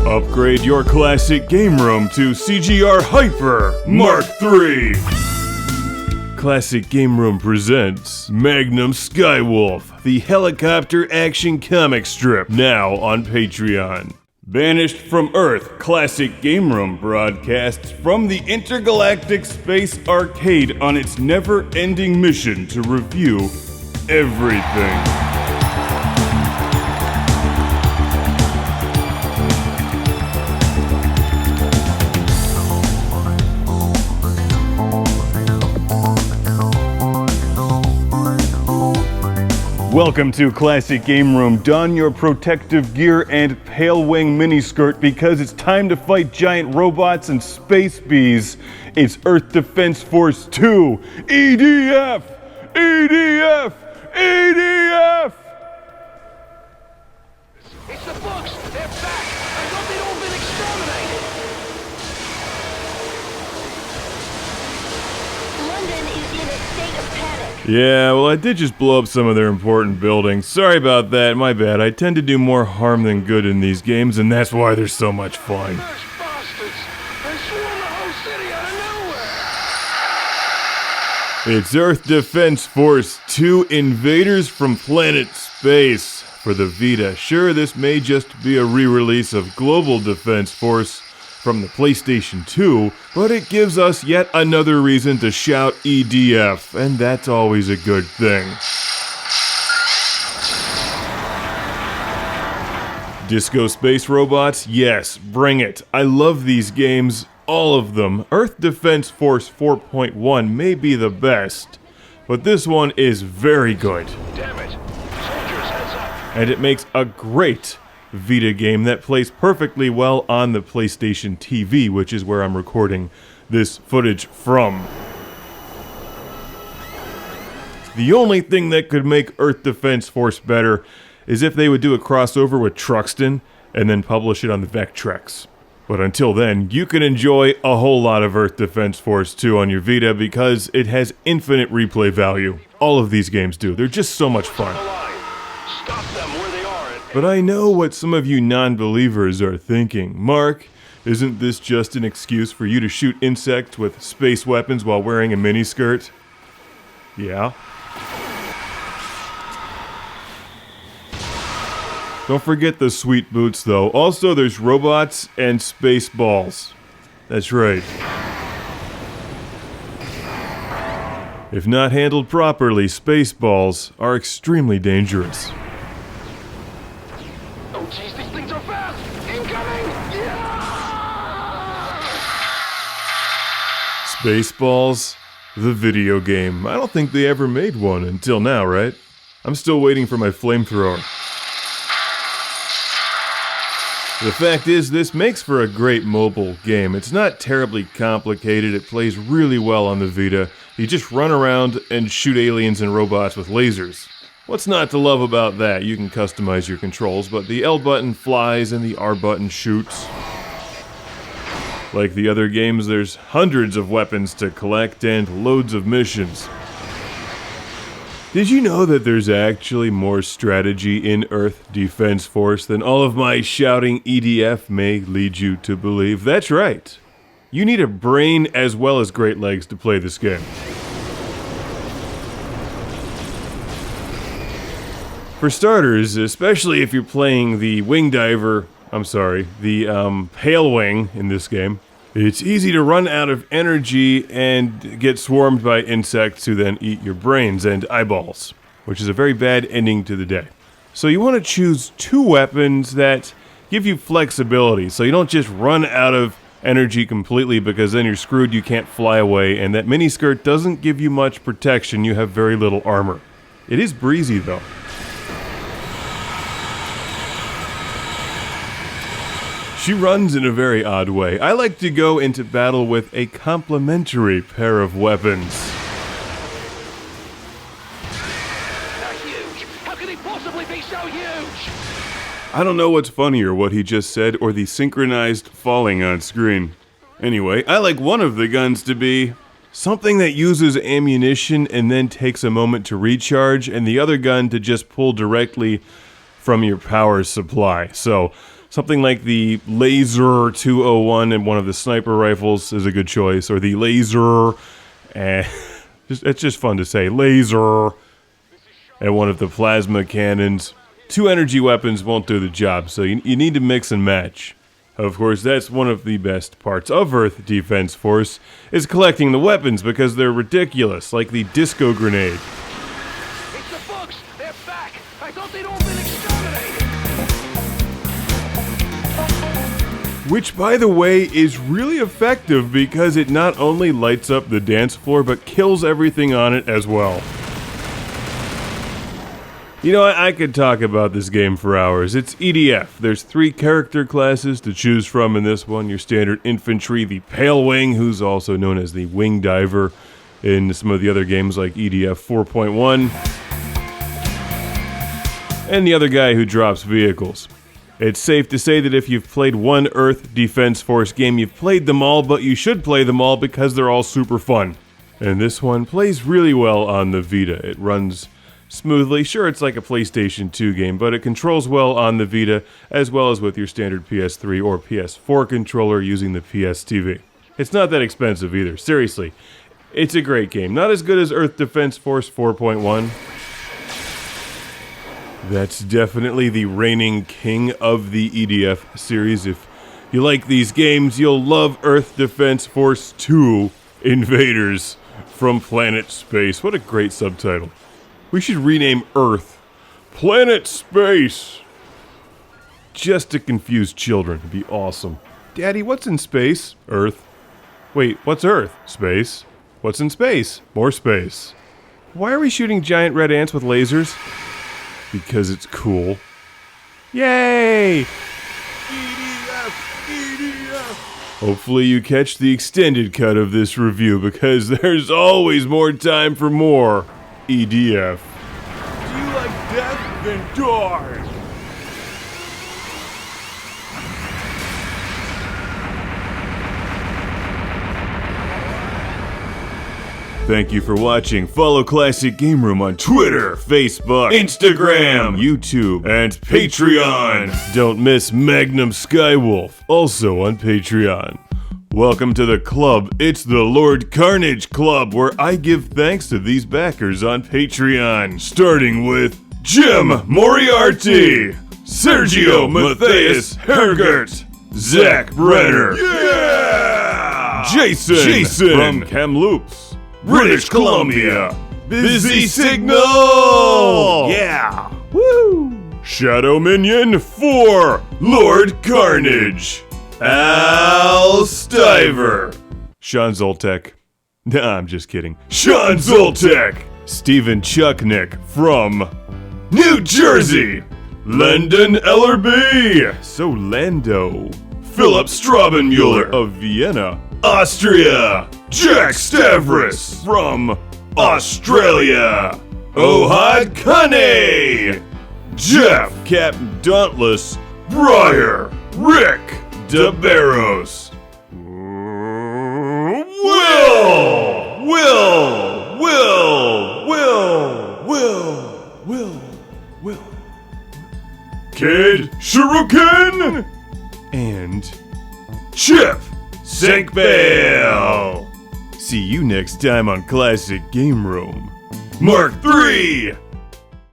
Upgrade your classic game room to CGR Hyper Mark III. Classic Game Room presents Magnum Skywolf, the helicopter action comic strip, now on Patreon. Banished from Earth, Classic Game Room broadcasts from the intergalactic space arcade on its never-ending mission to review everything. Welcome to Classic Game Room. Don your protective gear and pale wing miniskirt because it's time to fight giant robots and space bees. It's Earth Defense Force 2, EDF! EDF! EDF! It's the bugs! They're back! I thought they'd all been exterminated! London is in a state of panic. Yeah, well, I did just blow up some of their important buildings. Sorry about that, my bad. I tend to do more harm than good in these games, and that's why they're so much fun. Those bastards! They swarmed the whole city out of nowhere! It's Earth Defense Force 2 Invaders from Planet Space for the Vita. Sure, this may just be a re-release of Global Defense Force from the PlayStation 2, but it gives us yet another reason to shout EDF, and that's always a good thing. Disco Space Robots? Yes, bring it. I love these games, all of them. Earth Defense Force 4.1 may be the best, but this one is very good. Damn it! Soldiers, heads up! And it makes a great Vita game that plays perfectly well on the PlayStation TV, which is where I'm recording this footage from. The only thing that could make Earth Defense Force better is if they would do a crossover with Truxton and then publish it on the Vectrex. But until then, you can enjoy a whole lot of Earth Defense Force 2 on your Vita because it has infinite replay value. All of these games do. They're just so much fun. Stop them where they are! But I know what some of you non-believers are thinking. Mark, isn't this just an excuse for you to shoot insects with space weapons while wearing a miniskirt? Yeah. Don't forget the sweet boots, though. Also, there's robots and space balls. That's right. If not handled properly, space balls are extremely dangerous. Oh jeez, these things are fast! Incoming! Yeah! Spaceballs, the video game. I don't think they ever made one until now, right? I'm still waiting for my flamethrower. The fact is, this makes for a great mobile game. It's not terribly complicated, it plays really well on the Vita. You just run around and shoot aliens and robots with lasers. What's not to love about that? You can customize your controls, but the L button flies and the R button shoots. Like the other games, there's hundreds of weapons to collect and loads of missions. Did you know that there's actually more strategy in Earth Defense Force than all of my shouting EDF may lead you to believe? That's right. You need a brain as well as great legs to play this game. For starters, especially if you're playing the Pale Wing in this game, it's easy to run out of energy and get swarmed by insects who then eat your brains and eyeballs, which is a very bad ending to the day. So you want to choose two weapons that give you flexibility, so you don't just run out of energy completely because then you're screwed, you can't fly away, and that miniskirt doesn't give you much protection, you have very little armor. It is breezy though. She runs in a very odd way. I like to go into battle with a complementary pair of weapons. They're huge! How can they possibly be so huge? I don't know what's funnier, what he just said or the synchronized falling on screen. Anyway, I like one of the guns to be something that uses ammunition and then takes a moment to recharge, and the other gun to just pull directly from your power supply. So Something like the Laser 201 and one of the sniper rifles is a good choice, or the Laser, it's just fun to say, Laser, and one of the plasma cannons. 2 energy weapons won't do the job, so you need to mix and match. Of course, that's one of the best parts of Earth Defense Force, is collecting the weapons because they're ridiculous, like the disco grenade. It's the bugs! They're back! I thought they'd all been exterminated! Which, by the way, is really effective because it not only lights up the dance floor, but kills everything on it as well. You know, I could talk about this game for hours. It's EDF. There's 3 character classes to choose from in this one. Your standard infantry, the Pale Wing, who's also known as the Wing Diver in some of the other games like EDF 4.1. And the other guy who drops vehicles. It's safe to say that if you've played one Earth Defense Force game, you've played them all, but you should play them all because they're all super fun. And this one plays really well on the Vita. It runs smoothly. Sure, it's like a PlayStation 2 game, but it controls well on the Vita, as well as with your standard PS3 or PS4 controller using the PS TV. It's not that expensive either, seriously. It's a great game. Not as good as Earth Defense Force 4.1. That's definitely the reigning king of the EDF series. If you like these games, you'll love Earth Defense Force 2 Invaders from Planet Space. What a great subtitle. We should rename Earth Planet Space. Just to confuse children. It'd be awesome. Daddy, what's in space? Earth. Wait, what's Earth? Space. What's in space? More space. Why are we shooting giant red ants with lasers? Because it's cool. Yay! EDF! EDF! Hopefully you catch the extended cut of this review because there's always more time for more EDF. Do you like death? Then die! Thank you for watching. Follow Classic Game Room on Twitter, Facebook, Instagram, YouTube, and Patreon. Don't miss Magnum Skywolf, also on Patreon. Welcome to the club. It's the Lord Karnage Club, where I give thanks to these backers on Patreon. Starting with Jim Moriarty, Sergio Matthias Hergert, Zach Brenner, yeah! Jason from Kamloops, British Columbia, Busy Signal! Yeah! Woo! Shadow Minion 4, Lord Karnage, Al Stiver, Sean Zoltek. Nah, I'm just kidding. Sean Zoltek! Stephen Chucknick from New Jersey, Landon Ellerbe, so Lando, Philip Straubenmuller of Vienna, Austria, Jack Stavros from Australia, Ohad Kane, Jeff CapDauntless, Breyer, Rick DeBarros, Will, Kid Shuriken, and Chip Senkbeil. See you next time on Classic Game Room. Mark 3!